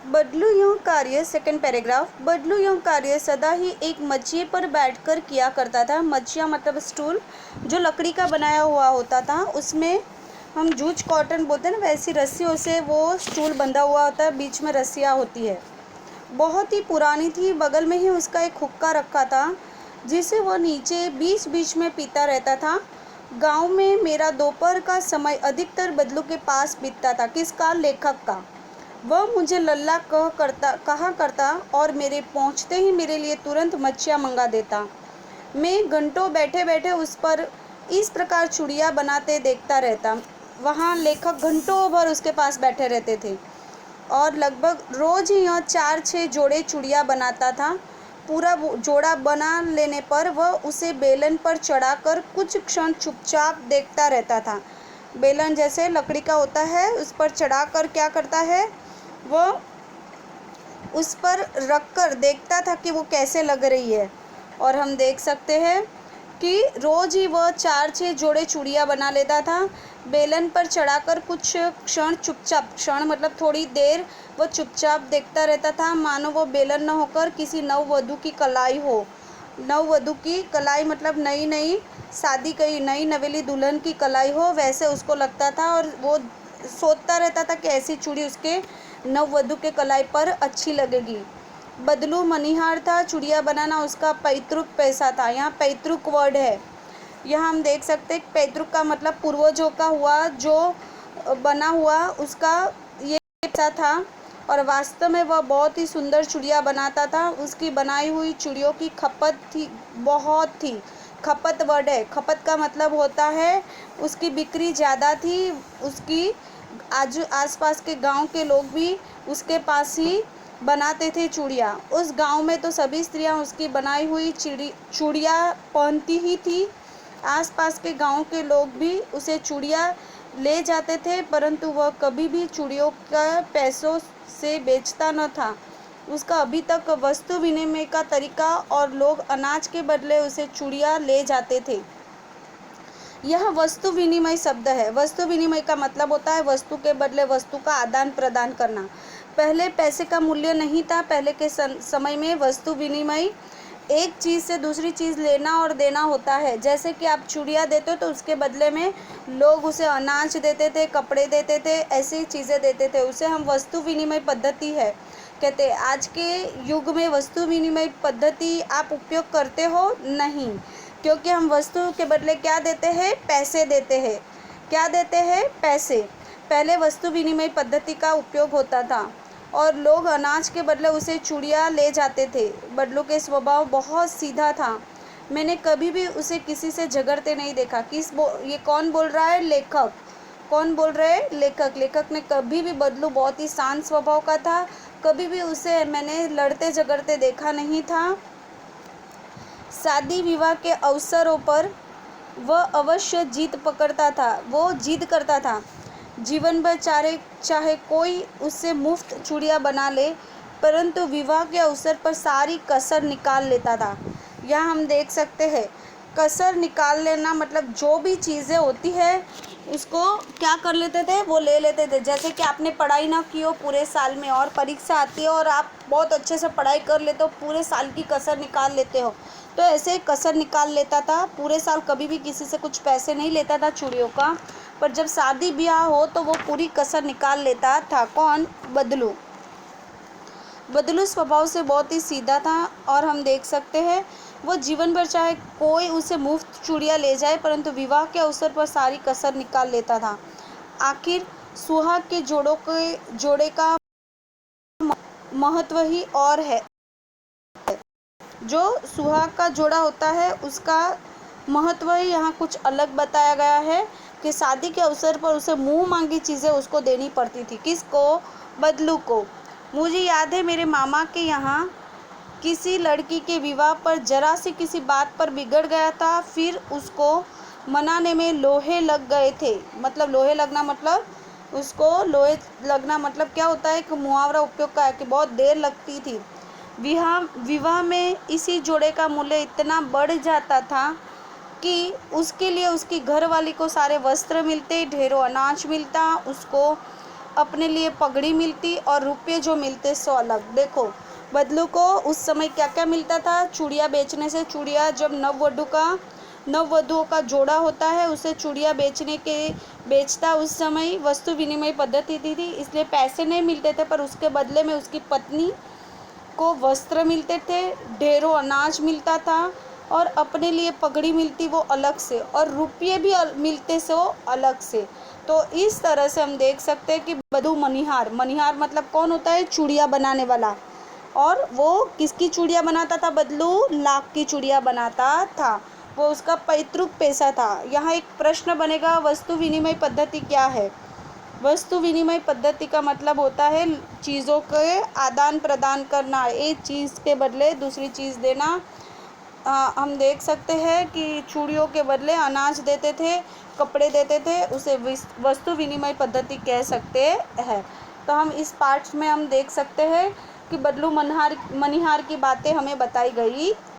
बदलू यह कार्य, सेकंड पैराग्राफ। बदलू यह कार्य सदा ही एक मचिए पर बैठकर किया करता था। मचिया मतलब स्टूल, जो लकड़ी का बनाया हुआ होता था, उसमें हम जूच कॉटन बोलते हैं ना, वैसी रस्सियों से वो स्टूल बंधा हुआ होता है, बीच में रस्सियाँ होती है। बहुत ही पुरानी थी। बगल में ही उसका एक हुक्का रखा था जिसे वह नीचे बीच बीच में पीता रहता था। गांव में मेरा दोपहर का समय अधिकतर बदलू के पास बीतता था। किसका? लेखक का। वह मुझे लल्ला कहा करता और मेरे पहुंचते ही मेरे लिए तुरंत मच्छियाँ मंगा देता। मैं घंटों बैठे बैठे उस पर इस प्रकार चूड़ियाँ बनाते देखता रहता। वहाँ लेखक घंटों भर उसके पास बैठे रहते थे और लगभग रोज़ ही यह 4-6 जोड़े चूड़ियाँ बनाता था। पूरा जोड़ा बना लेने पर वह उसे बेलन पर चढ़ाकर कुछ क्षण चुपचाप देखता रहता था। बेलन जैसे लकड़ी का होता है, उस पर चढ़ाकर क्या करता है, वह उस पर रखकर देखता था कि वो कैसे लग रही है। और हम देख सकते हैं कि रोज़ ही वह 4-6 जोड़े चूड़ियाँ बना लेता था। बेलन पर चढ़ाकर कुछ क्षण चुपचाप, क्षण मतलब थोड़ी देर, वह चुपचाप देखता रहता था, मानो वो बेलन न होकर किसी नववधू की कलाई हो। नववधू की कलाई मतलब नई नई शादी करी नई नवेली दुल्हन की कलाई हो, वैसे उसको लगता था। और वो सोचता रहता था कि ऐसी चूड़ी उसके नववधू के कलाई पर अच्छी लगेगी। बदलू मनिहार था। चूड़ियाँ बनाना उसका पैतृक पैसा था। यहाँ पैतृक वर्ड है। यहाँ हम देख सकते हैं पैतृक का मतलब पूर्वजों का हुआ, जो बना हुआ उसका ये पैसा था। और वास्तव में वह बहुत ही सुंदर चूड़ियाँ बनाता था। उसकी बनाई हुई चूड़ियों की खपत थी, बहुत थी। खपत वर्ड है। खपत का मतलब होता है उसकी बिक्री ज़्यादा थी। उसकी आसपास के गांव के लोग भी उसके पास ही बनाते थे चूड़ियाँ। उस गांव में तो सभी स्त्रियां उसकी बनाई हुई चूड़ियाँ पहनती ही थी। आसपास के गांव के लोग भी उसे चूड़ियाँ ले जाते थे, परंतु वह कभी भी चूड़ियों का पैसों से बेचता न था। उसका अभी तक वस्तु विनिमय का तरीका, और लोग अनाज के बदले उसे चूड़ियाँ ले जाते थे। यह वस्तु विनिमय शब्द है। वस्तु विनिमय का मतलब होता है वस्तु के बदले वस्तु का आदान प्रदान करना। पहले पैसे का मूल्य नहीं था। पहले के समय में वस्तु विनिमय एक चीज़ से दूसरी चीज़ लेना और देना होता है। जैसे कि आप चूड़ियाँ देते हो तो उसके बदले में लोग उसे अनाज देते थे, कपड़े देते थे, ऐसी चीज़ें देते थे। उसे हम वस्तु विनिमय पद्धति है कहते हैं। आज के युग में वस्तु विनिमय पद्धति आप उपयोग करते हो? नहीं, क्योंकि हम वस्तु के बदले क्या देते हैं? पैसे देते हैं। क्या देते हैं? पैसे। पहले वस्तु विनिमय पद्धति का उपयोग होता था और लोग अनाज के बदले उसे चूड़ियाँ ले जाते थे। बदलू के स्वभाव बहुत सीधा था। मैंने कभी भी उसे किसी से झगड़ते नहीं देखा। ये कौन बोल रहा है? लेखक। कौन बोल रहे हैं? लेखक। लेखक ने कभी भी, बदलू बहुत ही शांत स्वभाव का था, कभी भी उसे मैंने लड़ते झगड़ते देखा नहीं था। शादी विवाह के अवसरों पर वह अवश्य जीत पकड़ता था, वो जिद करता था। जीवन भर चाहे कोई उससे मुफ्त चूड़ियाँ बना ले, परंतु विवाह के अवसर पर सारी कसर निकाल लेता था। यहाँ हम देख सकते हैं कसर निकाल लेना मतलब जो भी चीज़ें होती है उसको क्या कर लेते थे? वो ले लेते थे। जैसे कि आपने पढ़ाई ना की हो पूरे साल में और परीक्षा आती है और आप बहुत अच्छे से पढ़ाई कर लेते हो, पूरे साल की कसर निकाल लेते हो, तो ऐसे कसर निकाल लेता था। पूरे साल कभी भी किसी से कुछ पैसे नहीं लेता था चूड़ियों का, पर जब शादी ब्याह हो तो वो पूरी कसर निकाल लेता था। कौन? बदलू। बदलू स्वभाव से बहुत ही सीधा था और हम देख सकते हैं वो जीवन भर चाहे कोई उसे मुफ्त चूड़ियाँ ले जाए, परंतु विवाह के अवसर पर सारी कसर निकाल लेता था। आखिर सुहाग के जोड़े का महत्व ही और है। जो सुहाग का जोड़ा होता है उसका महत्व ही यहाँ कुछ अलग बताया गया है कि शादी के अवसर पर उसे मुंह मांगी चीज़ें उसको देनी पड़ती थी। किसको? बदलू को। मुझे याद है मेरे मामा के यहाँ किसी लड़की के विवाह पर जरा सी किसी बात पर बिगड़ गया था, फिर उसको मनाने में लोहे लग गए थे। मतलब लोहे लगना मतलब उसको लोहे लगना मतलब क्या होता है कि मुहावरा उपयोग का है कि बहुत देर लगती थी। विवाह में इसी जोड़े का मूल्य इतना बढ़ जाता था कि उसके लिए उसकी घरवाली को सारे वस्त्र मिलते, ढेरों अनाज मिलता, उसको अपने लिए पगड़ी मिलती और रुपये जो मिलते सो अलग। देखो बदलू को उस समय क्या क्या मिलता था, चूड़ियाँ बेचने से। चूड़ियाँ जब नववधुओं का जोड़ा होता है उसे चूड़ियाँ बेचता। उस समय वस्तु विनिमय पद्धति थी, इसलिए पैसे नहीं मिलते थे, पर उसके बदले में उसकी पत्नी को वस्त्र मिलते थे, ढेरों अनाज मिलता था और अपने लिए पगड़ी मिलती वो अलग से, और रुपये भी मिलते सो अलग से। तो इस तरह से हम देख सकते हैं कि बधू मनिहार, मनिहार मतलब कौन होता है, चूड़ियाँ बनाने वाला। और वो किसकी चूड़ियाँ बनाता था, बदलू लाख की चूड़ियाँ बनाता था, वो उसका पैतृक पेशा था। यहाँ एक प्रश्न बनेगा, वस्तु विनिमय पद्धति क्या है। वस्तु विनिमय पद्धति का मतलब होता है चीज़ों के आदान प्रदान करना, एक चीज़ के बदले दूसरी चीज़ देना। हम देख सकते हैं कि चूड़ियों के बदले अनाज देते थे, कपड़े देते थे, उसे वस्तु विनिमय पद्धति कह सकते हैं। तो हम इस पार्ट में हम देख सकते हैं कि बदलू मनिहार की बातें हमें बताई गई